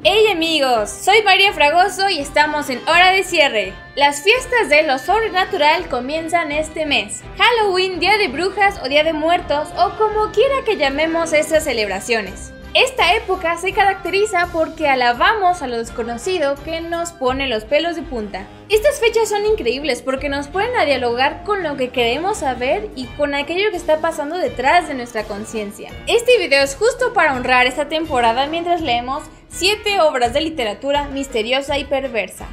Hey amigos, soy María Fragoso y estamos en Hora de Cierre. Las fiestas de lo sobrenatural comienzan este mes. Halloween, Día de Brujas o Día de Muertos o como quiera que llamemos estas celebraciones. Esta época se caracteriza porque alabamos a lo desconocido que nos pone los pelos de punta. Estas fechas son increíbles porque nos ponen a dialogar con lo que queremos saber y con aquello que está pasando detrás de nuestra conciencia. Este video es justo para honrar esta temporada mientras leemos 7 obras de literatura misteriosa y perversa.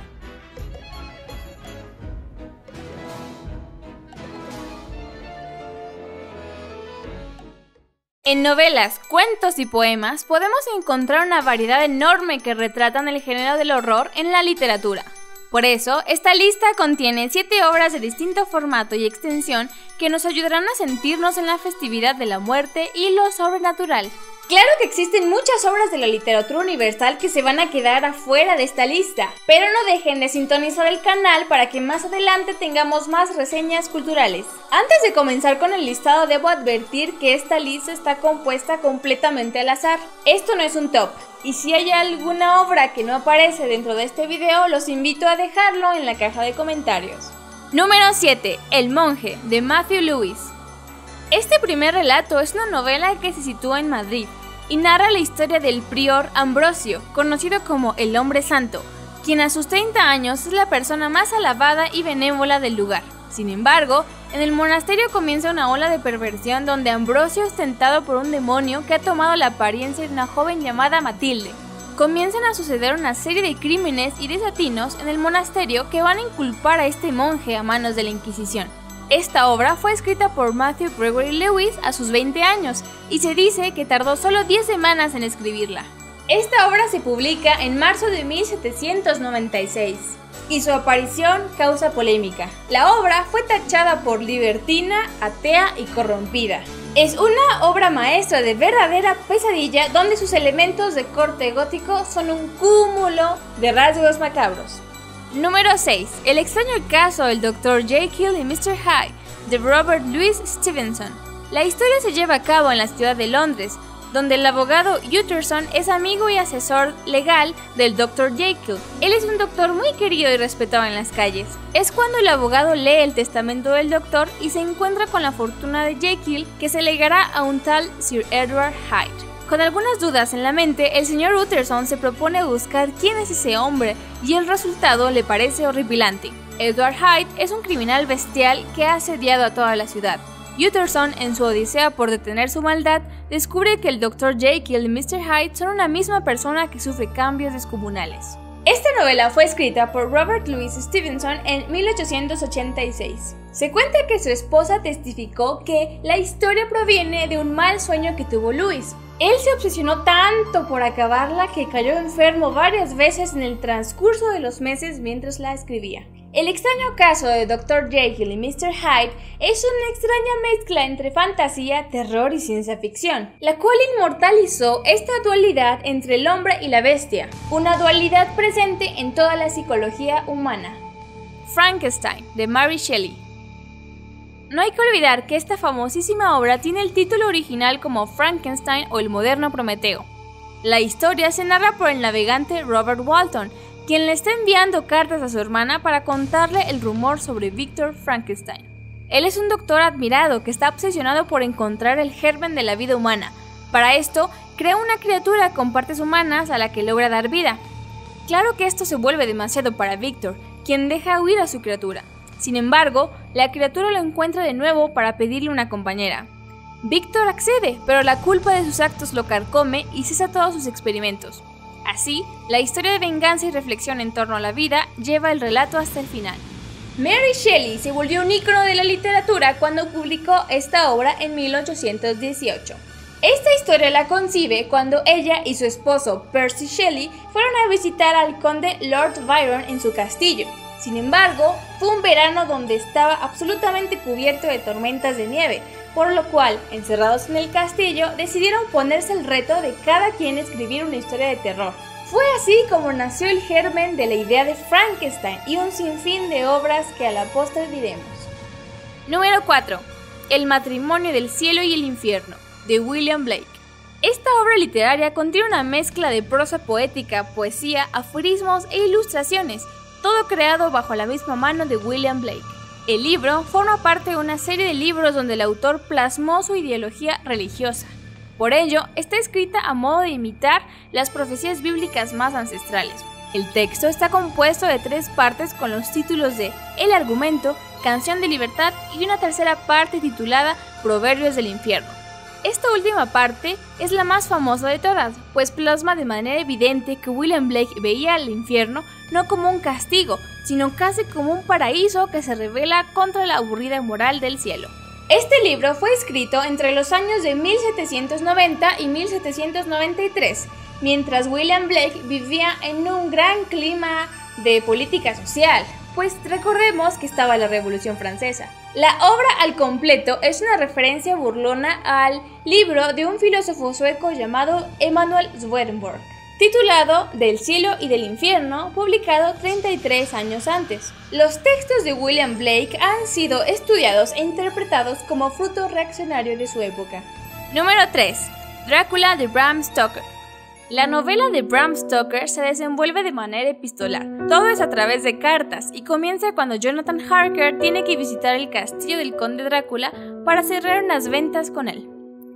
En novelas, cuentos y poemas podemos encontrar una variedad enorme que retratan el género del horror en la literatura. Por eso, esta lista contiene 7 obras de distinto formato y extensión que nos ayudarán a sentirnos en la festividad de la muerte y lo sobrenatural. Claro que existen muchas obras de la literatura universal que se van a quedar afuera de esta lista, pero no dejen de sintonizar el canal para que más adelante tengamos más reseñas culturales. Antes de comenzar con el listado, debo advertir que esta lista está compuesta completamente al azar. Esto no es un top, y si hay alguna obra que no aparece dentro de este video, los invito a dejarlo en la caja de comentarios. Número 7. El monje, de Matthew Lewis. Este primer relato es una novela que se sitúa en Madrid y narra la historia del prior Ambrosio, conocido como el Hombre Santo, quien a sus 30 años es la persona más alabada y benévola del lugar. Sin embargo, en el monasterio comienza una ola de perversión donde Ambrosio es tentado por un demonio que ha tomado la apariencia de una joven llamada Matilde. Comienzan a suceder una serie de crímenes y desatinos en el monasterio que van a inculpar a este monje a manos de la Inquisición. Esta obra fue escrita por Matthew Gregory Lewis a sus 20 años y se dice que tardó solo 10 semanas en escribirla. Esta obra se publica en marzo de 1796 y su aparición causa polémica. La obra fue tachada por libertina, atea y corrompida. Es una obra maestra de verdadera pesadilla donde sus elementos de corte gótico son un cúmulo de rasgos macabros. Número 6. El extraño caso del Dr. Jekyll y Mr. Hyde, de Robert Louis Stevenson. La historia se lleva a cabo en la ciudad de Londres, donde el abogado Utterson es amigo y asesor legal del Dr. Jekyll. Él es un doctor muy querido y respetado en las calles. Es cuando el abogado lee el testamento del doctor y se encuentra con la fortuna de Jekyll, que se legará a un tal Sir Edward Hyde. Con algunas dudas en la mente, el señor Utterson se propone buscar quién es ese hombre y el resultado le parece horripilante. Edward Hyde es un criminal bestial que ha asediado a toda la ciudad. Utterson, en su odisea por detener su maldad, descubre que el Dr. Jekyll y Mr. Hyde son una misma persona que sufre cambios descomunales. Esta novela fue escrita por Robert Louis Stevenson en 1886. Se cuenta que su esposa testificó que la historia proviene de un mal sueño que tuvo Louis. Él se obsesionó tanto por acabarla que cayó enfermo varias veces en el transcurso de los meses mientras la escribía. El extraño caso de Dr. Jekyll y Mr. Hyde es una extraña mezcla entre fantasía, terror y ciencia ficción, la cual inmortalizó esta dualidad entre el hombre y la bestia, una dualidad presente en toda la psicología humana. Frankenstein, de Mary Shelley. No hay que olvidar que esta famosísima obra tiene el título original como Frankenstein o el moderno Prometeo. La historia se narra por el navegante Robert Walton, quien le está enviando cartas a su hermana para contarle el rumor sobre Victor Frankenstein. Él es un doctor admirado que está obsesionado por encontrar el germen de la vida humana. Para esto, crea una criatura con partes humanas a la que logra dar vida. Claro que esto se vuelve demasiado para Victor, quien deja huir a su criatura. Sin embargo, la criatura lo encuentra de nuevo para pedirle una compañera. Victor accede, pero la culpa de sus actos lo carcome y cesa todos sus experimentos. Así, la historia de venganza y reflexión en torno a la vida lleva el relato hasta el final. Mary Shelley se volvió un ícono de la literatura cuando publicó esta obra en 1818. Esta historia la concibe cuando ella y su esposo Percy Shelley fueron a visitar al conde Lord Byron en su castillo. Sin embargo, fue un verano donde estaba absolutamente cubierto de tormentas de nieve, por lo cual, encerrados en el castillo, decidieron ponerse el reto de cada quien escribir una historia de terror. Fue así como nació el germen de la idea de Frankenstein y un sinfín de obras que a la postre diremos. Número 4. El matrimonio del cielo y el infierno, de William Blake. Esta obra literaria contiene una mezcla de prosa poética, poesía, aforismos e ilustraciones, todo creado bajo la misma mano de William Blake. El libro forma parte de una serie de libros donde el autor plasmó su ideología religiosa. Por ello, está escrita a modo de imitar las profecías bíblicas más ancestrales. El texto está compuesto de 3 partes con los títulos de El argumento, Canción de libertad y una tercera parte titulada Proverbios del infierno. Esta última parte es la más famosa de todas, pues plasma de manera evidente que William Blake veía al infierno no como un castigo, sino casi como un paraíso que se revela contra la aburrida moral del cielo. Este libro fue escrito entre los años de 1790 y 1793, mientras William Blake vivía en un gran clima de política social, pues recordemos que estaba la Revolución Francesa. La obra al completo es una referencia burlona al libro de un filósofo sueco llamado Emanuel Swedenborg, titulado Del cielo y del infierno, publicado 33 años antes. Los textos de William Blake han sido estudiados e interpretados como fruto reaccionario de su época. Número 3. Drácula de Bram Stoker. La novela de Bram Stoker se desenvuelve de manera epistolar. Todo es a través de cartas y comienza cuando Jonathan Harker tiene que visitar el castillo del conde Drácula para cerrar unas ventas con él.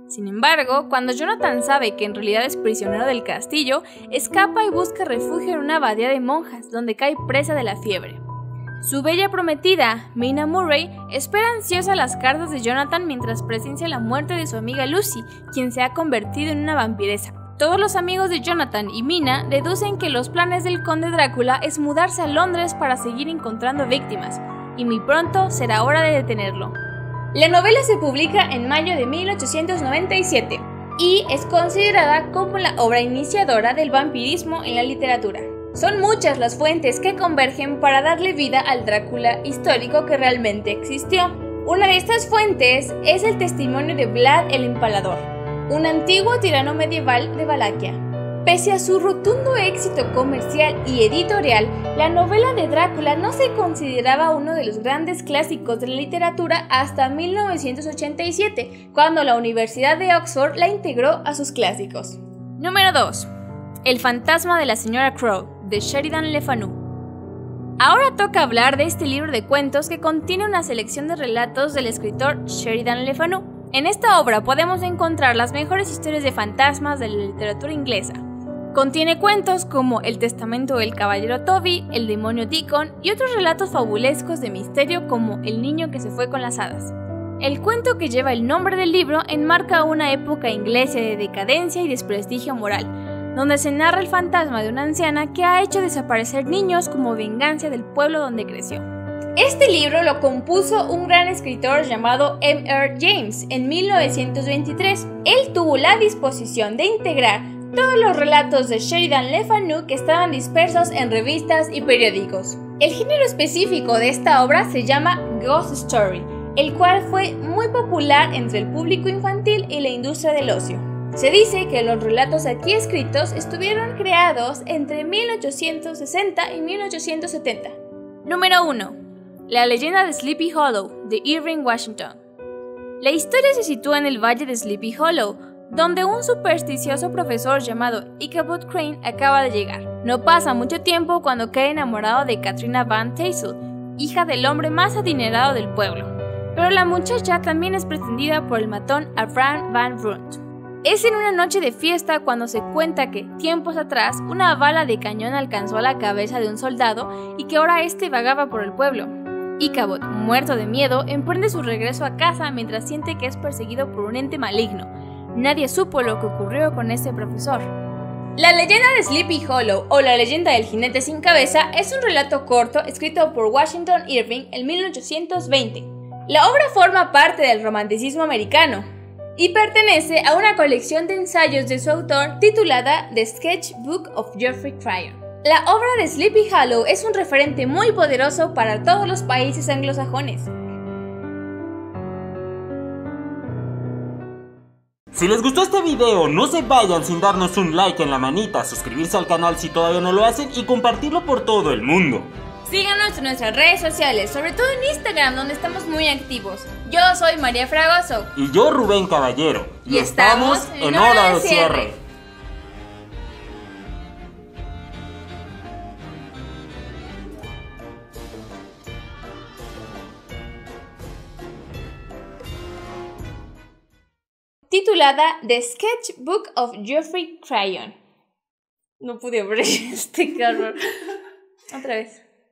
Sin embargo, cuando Jonathan sabe que en realidad es prisionero del castillo, escapa y busca refugio en una abadía de monjas, donde cae presa de la fiebre. Su bella prometida, Mina Murray, espera ansiosa las cartas de Jonathan mientras presencia la muerte de su amiga Lucy, quien se ha convertido en una vampiresa. Todos los amigos de Jonathan y Mina deducen que los planes del conde Drácula es mudarse a Londres para seguir encontrando víctimas, y muy pronto será hora de detenerlo. La novela se publica en mayo de 1897 y es considerada como la obra iniciadora del vampirismo en la literatura. Son muchas las fuentes que convergen para darle vida al Drácula histórico que realmente existió. Una de estas fuentes es el testimonio de Vlad el Empalador, un antiguo tirano medieval de Valaquia. Pese a su rotundo éxito comercial y editorial, la novela de Drácula no se consideraba uno de los grandes clásicos de la literatura hasta 1987, cuando la Universidad de Oxford la integró a sus clásicos. Número 2. El fantasma de la señora Crow, de Sheridan Le Fanu. Ahora toca hablar de este libro de cuentos que contiene una selección de relatos del escritor Sheridan Le Fanu. En esta obra podemos encontrar las mejores historias de fantasmas de la literatura inglesa. Contiene cuentos como El testamento del caballero Toby, El demonio Deacon y otros relatos fabulescos de misterio como El niño que se fue con las hadas. El cuento que lleva el nombre del libro enmarca una época inglesa de decadencia y desprestigio moral, donde se narra el fantasma de una anciana que ha hecho desaparecer niños como venganza del pueblo donde creció. Este libro lo compuso un gran escritor llamado M.R. James en 1923. Él tuvo la disposición de integrar todos los relatos de Sheridan Le Fanu que estaban dispersos en revistas y periódicos. El género específico de esta obra se llama Ghost Story, el cual fue muy popular entre el público infantil y la industria del ocio. Se dice que los relatos aquí escritos estuvieron creados entre 1860 y 1870. Número 1. La leyenda de Sleepy Hollow, de Irving Washington. La historia se sitúa en el valle de Sleepy Hollow, donde un supersticioso profesor llamado Ichabod Crane acaba de llegar. No pasa mucho tiempo cuando cae enamorado de Katrina Van Tassel, hija del hombre más adinerado del pueblo. Pero la muchacha también es pretendida por el matón Abraham Van Brunt. Es en una noche de fiesta cuando se cuenta que, tiempos atrás, una bala de cañón alcanzó a la cabeza de un soldado y que ahora este vagaba por el pueblo. Ichabod, muerto de miedo, emprende su regreso a casa mientras siente que es perseguido por un ente maligno. Nadie supo lo que ocurrió con este profesor. La leyenda de Sleepy Hollow o la leyenda del jinete sin cabeza es un relato corto escrito por Washington Irving en 1820. La obra forma parte del romanticismo americano y pertenece a una colección de ensayos de su autor titulada The Sketchbook of Geoffrey Crayon. La obra de Sleepy Hollow es un referente muy poderoso para todos los países anglosajones. Si les gustó este video, no se vayan sin darnos un like en la manita, suscribirse al canal si todavía no lo hacen y compartirlo por todo el mundo. Síganos en nuestras redes sociales, sobre todo en Instagram, donde estamos muy activos. Yo soy María Fragoso. Y yo, Rubén Caballero. Y estamos en Hora de Cierre. Titulada The Sketchbook of Geoffrey Crayon. No pude abrir este carro. Otra vez.